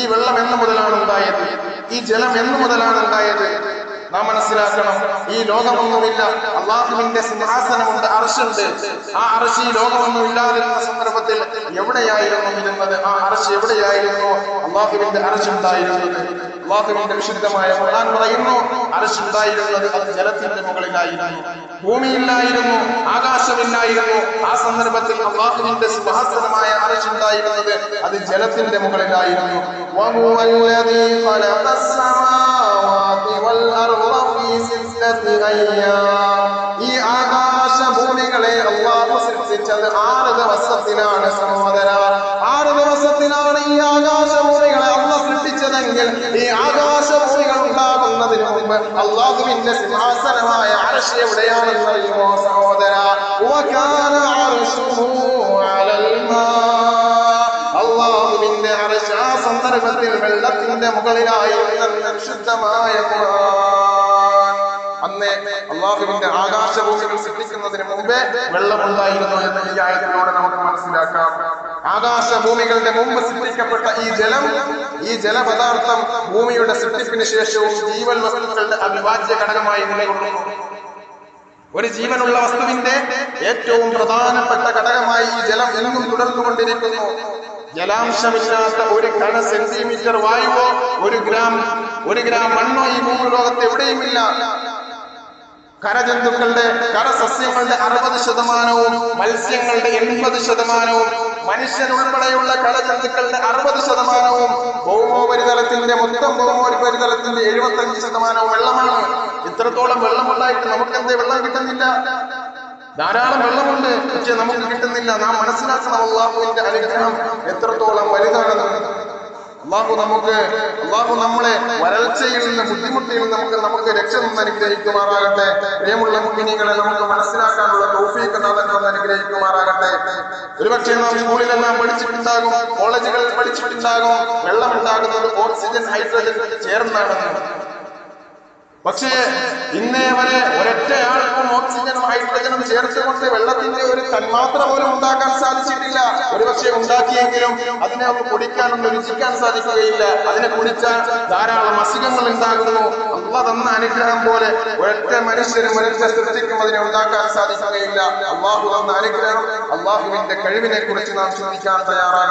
ഈ വെള്ളം എന്ന് മുതലാണ് ഉണ്ടായത്? ഈ ജലം എന്ന് മുതലാണ് ഉണ്ടായത്? നാം മനസ്സിലാക്കണം, ഈ ലോകമൊന്നുമില്ല, അള്ളാഹുവിന്റെ സിംഹാസനമുണ്ട്, അർശുണ്ട്. ആ അർശ് ഈ ലോകമൊന്നും ഇല്ലാതിരുന്ന സന്ദർഭത്തിൽ എവിടെയായിരുന്നു ഇരുന്നത്? ആ അർശ് എവിടെയായിരുന്നു? അള്ളാഹുവിന്റെ അർശ് ഉണ്ടായിരുന്നത്? അള്ളാഹുവിന്റെ വിശുദ്ധമായ ഖുർആൻ പറയുന്നു, അർശ് ഉണ്ടായിരുന്നത് അത് ജലത്തിന്റെ മുകളിലായിരുന്നു. ഭൂമിയില്ലായിരുന്നു, ആകാശമില്ലായിരുന്നു. ആ സന്ദർഭത്തിൽ അള്ളാഹുവിന്റെ സിംഹാസനമായ അർശ് ഉണ്ടായിരുന്നത് അത് ജലത്തിന്റെ മുകളിലായിരുന്നു. ഈ ആകാശ ഭൂമികളെ അല്ലാഹു സൃഷ്ടിച്ചത് 6 ദിവസത്തിലാണ് സഹോദര. 6 ദിവസത്തിലാണ് ഈ ആകാശ ഭൂമികളെ അല്ലാഹു സൃഷ്ടിച്ചതെങ്കിൽ ഈ ആകാശ ഭൂമികൾ ഉണ്ടാകുന്നതിന് മുമ്പ് അല്ലാഹുവിന്റെ സിംഹാസനമായ അർശ് എവിടെയാണെന്ന് അറിയുമോ സഹോദര? വകാന അർശുഹു അലൽ മാ. അല്ലാഹുവിന്റെ അർശ് ആ സന്ദർഭത്തിൽ വെള്ളത്തിന്റെ മുകളിലായിരുന്നു വിശുദ്ധമായ ഖുർആൻ. അന്ന് അള്ളാഹുവിന്റെ ആകാശഭൂമികൾ സൃഷ്ടിക്കുന്നതിന് മുമ്പേ വെള്ളമുണ്ടായിരുന്നു എന്ന് ഈ ആയത്തിലൂടെ നമുക്ക് മനസ്സിലാക്കാം. ആകാശഭൂമികളുടെ മുമ്പ് സൃഷ്ടിക്കപ്പെട്ട ഈ ജലപദാർത്ഥം ഭൂമിയുടെ സൃഷ്ടിപ്പിന് ശേഷവും ജീവൽ വസ്തുക്കളുടെ അവിഭാജ്യ ഘടകമായി നിലകൊള്ളുന്നു. ഒരു ജീവനുള്ള വസ്തുവിന്റെ ഏറ്റവും പ്രധാനപ്പെട്ട ഘടകമായി ഈ ജലം എന്നും തുടർന്നുകൊണ്ടിരിക്കുന്നു. ജലാംശമില്ലാത്ത ഒരു കണ സെന്റിമീറ്റർ വായുവോ ഒരു ഗ്രാം മണ്ണോ ഈ ഭൂമിലോകത്ത് എവിടെയുമില്ല. കരജന്തുക്കളുടെ കരസസ്യങ്ങളുടെ 60%, മത്സ്യങ്ങളുടെ 80%, മനുഷ്യനുൾപ്പെടെയുള്ള കരജന്തുക്കളുടെ 60%, ഭൗമോപരിതലത്തിന്റെ മൊത്തം ഭൗമോപരിതലത്തിന്റെ 75% വെള്ളമാണ്. ഇത്രത്തോളം വെള്ളമുണ്ടായിട്ട് നമുക്ക് എന്തേ വെള്ളം കിട്ടുന്നില്ല? ധാരാളം വെള്ളമുണ്ട്, പക്ഷെ നമുക്ക് കിട്ടുന്നില്ല. നാം മനസ്സിലാക്കണം അല്ലാഹുവിന്റെ അനുഗ്രഹം എത്രത്തോളം വലുതാണെന്ന്. അല്ലാഹു നമ്മളെ വരൾച്ചയിൽ നിന്ന്, ബുദ്ധിമുട്ടിൽ നിന്ന് നമുക്ക് രക്ഷ നിന്ന് അനുഗ്രഹിക്കുമാറാകട്ടെ. പ്രിയമുള്ള മുഅ്മിനീങ്ങളെ, നമുക്ക് മനസ്സിലാക്കാനുള്ള തൗഫീഖ് നാം അനുഗ്രഹിക്കുമാറാകട്ടെ. ഒരുപക്ഷെ നാം സ്കൂളിലെല്ലാം പഠിച്ചിട്ടുണ്ടാകും, കോളേജുകളിൽ പഠിച്ചിട്ടുണ്ടാകും, വെള്ളം ഉണ്ടാകുന്നത് ഓക്സിജൻ ഹൈഡ്രജൻ ചേർന്നാണെന്ന്. പക്ഷേ ഇന്നേ വരെ ഒരൊറ്റയാൾക്കും ഓക്സിജനും ഹൈഡ്രജനും ചേർത്തുകൊണ്ട് വെള്ളത്തിന്റെ ഒരു തന്മാത്ര പോലും ഉണ്ടാക്കാൻ സാധിച്ചിട്ടില്ല. ഒരുപക്ഷെ ഉണ്ടാക്കിയെങ്കിലും അതിനെ കുടിക്കാനൊന്നും രുചിക്കാൻ സാധിക്കുകയില്ല. അതിനെ കുടിച്ചാൽ ധാരാളം അസുഖങ്ങൾ ഉണ്ടാകുന്നു. അല്ലാഹു തന്ന അനുഗ്രഹം പോലെ ഒരൊറ്റ മനുഷ്യനും ഒരൊറ്റ സൃഷ്ടിക്കും അതിനെ ഉണ്ടാക്കാൻ സാധിക്കുകയില്ല. അല്ലാഹു തന്ന അനുഗ്രഹം, അല്ലാഹുവിന്റെ കഴിവിനെ കുറിച്ച് നാം ചിന്തിക്കാൻ തയ്യാറാണ്.